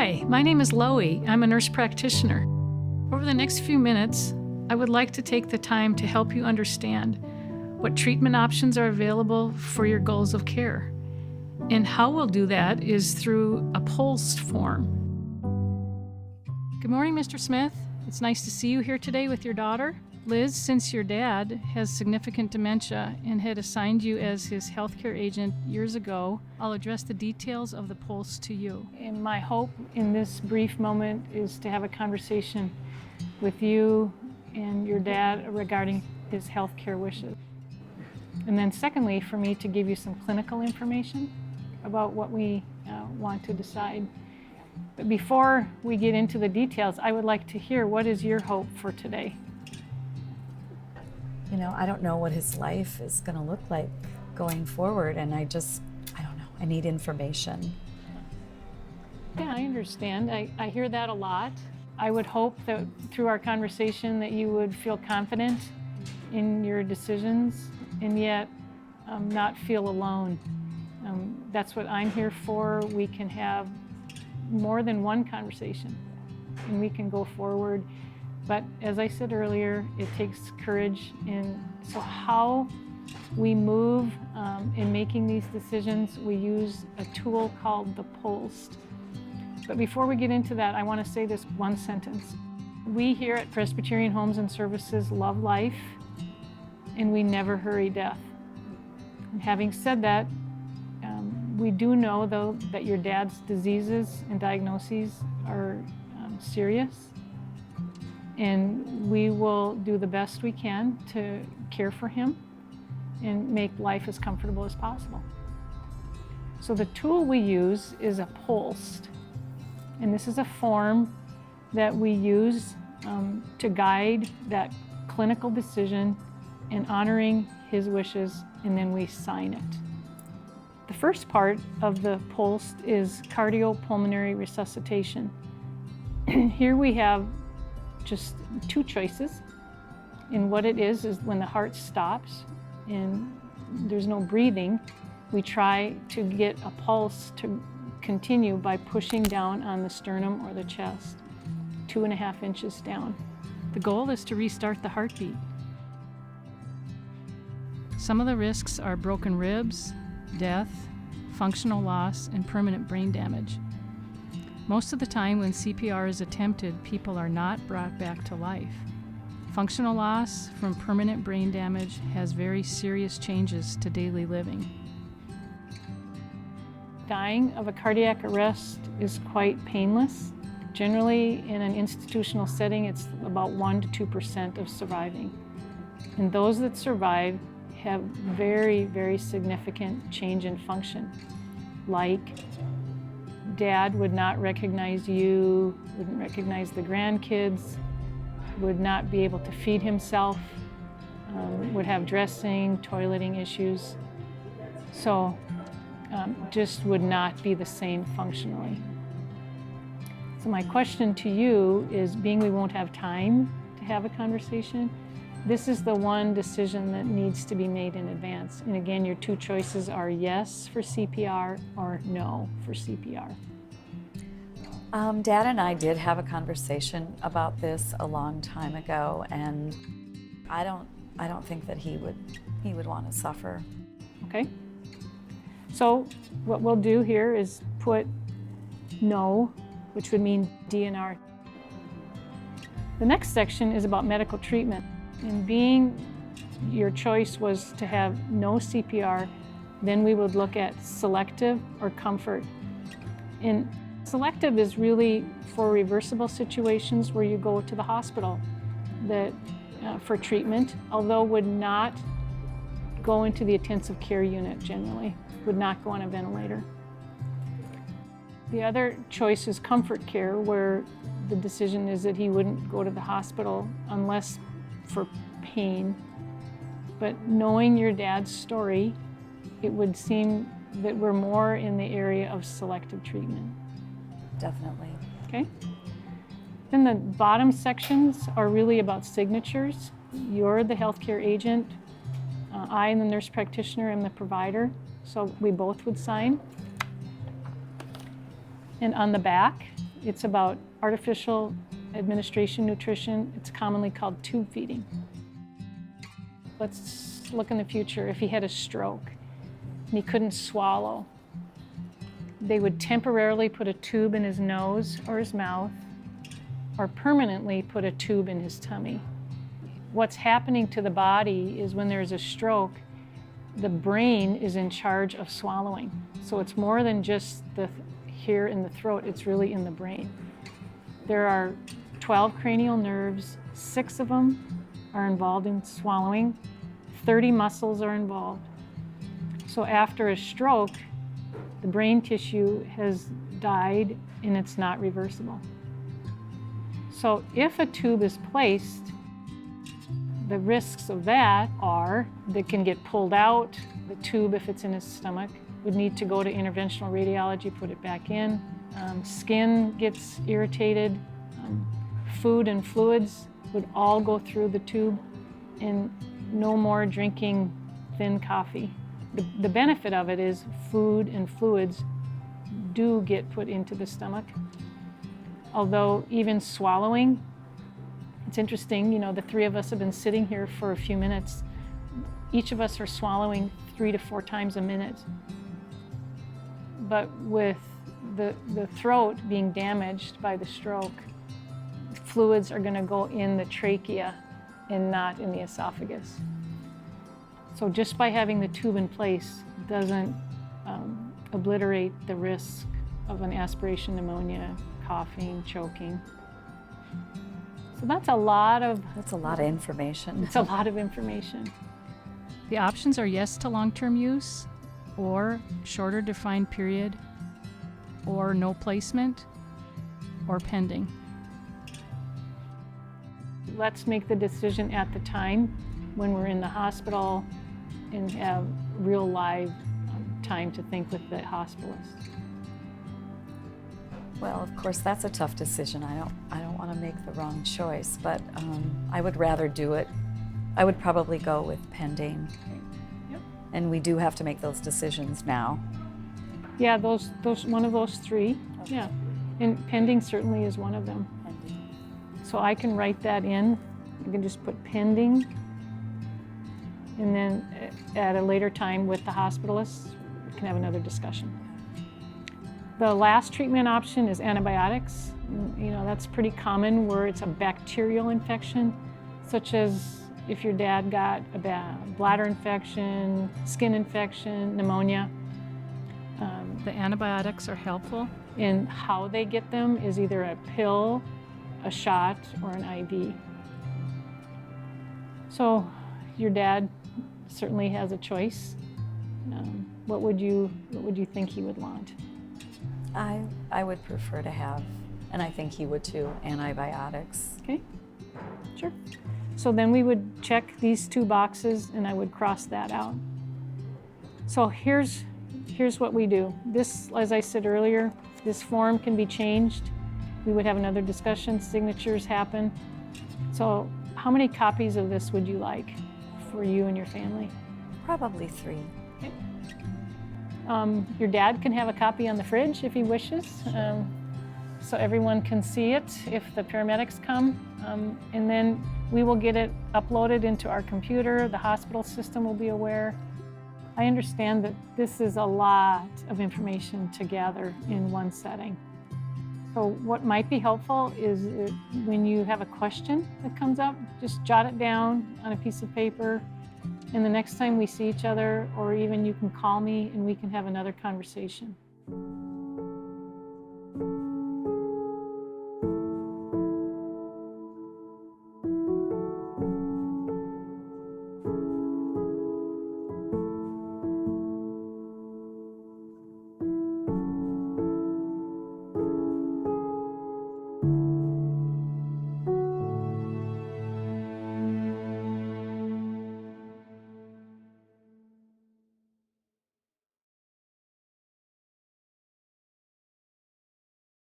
Hi, my name is Loie. I'm a nurse practitioner. Over the next few minutes, I would like to take the time to help you understand what treatment options are available for your goals of care. And how we'll do that is through a POLST form. Good morning, Mr. Smith. It's nice to see you here today with your daughter. Liz, since your dad has significant dementia and had assigned you as his healthcare agent years ago, I'll address the details of the POLST to you. And my hope in this brief moment is to have a conversation with you and your dad regarding his healthcare wishes. And then secondly, for me to give you some clinical information about what we want to decide. But before we get into the details, I would like to hear, what is your hope for today? You know, I don't know what his life is going to look like going forward, and I don't know. I need information. Yeah, I understand. I hear that a lot. I would hope that through our conversation that you would feel confident in your decisions and yet not feel alone. That's what I'm here for. We can have more than one conversation and we can go forward. But as I said earlier, it takes courage. And so how we move in making these decisions, we use a tool called the POLST. But before we get into that, I want to say this one sentence. We here at Presbyterian Homes and Services love life, and we never hurry death. And having said that, we do know, though, that your dad's diseases and diagnoses are serious. And we will do the best we can to care for him and make life as comfortable as possible. So the tool we use is a POLST. And this is a form that we use to guide that clinical decision in honoring his wishes, and then we sign it. The first part of the POLST is cardiopulmonary resuscitation. Here we have just two choices. And what it is when the heart stops and there's no breathing, we try to get a pulse to continue by pushing down on the sternum or the chest, 2.5 inches down. The goal is to restart the heartbeat. Some of the risks are broken ribs, death, functional loss, and permanent brain damage. Most of the time when CPR is attempted, people are not brought back to life. Functional loss from permanent brain damage has very serious changes to daily living. Dying of a cardiac arrest is quite painless. Generally, in an institutional setting, it's about 1% to 2% of surviving. And those that survive have very, very significant change in function, like Dad would not recognize you, wouldn't recognize the grandkids, would not be able to feed himself, would have dressing, toileting issues. So just would not be the same functionally. So my question to you is, being we won't have time to have a conversation, this is the one decision that needs to be made in advance. And again, your two choices are yes for CPR or no for CPR. Dad and I did have a conversation about this a long time ago, and I don't think that he would want to suffer. Okay. So what we'll do here is put no, which would mean DNR. The next section is about medical treatment. And being your choice was to have no CPR, then we would look at selective or comfort. And selective is really for reversible situations where you go to the hospital for treatment, although would not go into the intensive care unit generally, would not go on a ventilator. The other choice is comfort care, where the decision is that he wouldn't go to the hospital unless for pain. But knowing your dad's story, it would seem that we're more in the area of selective treatment. Definitely. Okay. Then the bottom sections are really about signatures. You're the healthcare agent. I and the nurse practitioner am the provider, so we both would sign. And on the back, It's about artificial administration nutrition. It's commonly called tube feeding. Let's look in the future. If he had a stroke and he couldn't swallow, they would temporarily put a tube in his nose or his mouth, or permanently put a tube in his tummy. What's happening to the body is when there's a stroke, the brain is in charge of swallowing. So it's more than just here in the throat, it's really in the brain. There are 12 cranial nerves, 6 of them are involved in swallowing, 30 muscles are involved. So after a stroke, the brain tissue has died and it's not reversible. So if a tube is placed, the risks of that are that can get pulled out. The tube, if it's in his stomach, would need to go to interventional radiology, put it back in. Skin gets irritated. Food and fluids would all go through the tube, and no more drinking thin coffee. The benefit of it is food and fluids do get put into the stomach. Although even swallowing, it's interesting, the 3 of us have been sitting here for a few minutes. Each of us are swallowing 3 to 4 times a minute. But with the throat being damaged by the stroke, fluids are going to go in the trachea and not in the esophagus. So just by having the tube in place doesn't obliterate the risk of an aspiration pneumonia, coughing, choking. So that's a lot of information. It's a lot of information. The options are yes to long-term use, or shorter defined period, or no placement, or pending. Let's make the decision at the time when we're in the hospital and have real live time to think with the hospitalist. Well, of course, that's a tough decision. I don't want to make the wrong choice, but I would rather do it. I would probably go with pending. Yep. And we do have to make those decisions now. Yeah, those one of those 3. Okay. Yeah, and pending certainly is one of them. Pending. So I can write that in. I can just put pending, and then at a later time with the hospitalist, we can have another discussion. The last treatment option is antibiotics. That's pretty common where it's a bacterial infection, such as if your dad got a bladder infection, skin infection, pneumonia. The antibiotics are helpful. And how they get them is either a pill, a shot, or an IV. So your dad certainly has a choice. What would you think he would want? I would prefer to have, and I think he would too, antibiotics. Okay, sure. So then we would check these 2 boxes and I would cross that out. So here's what we do. This, as I said earlier, this form can be changed. We would have another discussion, signatures happen. So how many copies of this would you like for you and your family? Probably 3. Okay. Your dad can have a copy on the fridge if he wishes, so everyone can see it if the paramedics come. And then we will get it uploaded into our computer. The hospital system will be aware. I understand that this is a lot of information to gather in one setting. So what might be helpful is when you have a question that comes up, just jot it down on a piece of paper. And the next time we see each other, or even you can call me and we can have another conversation.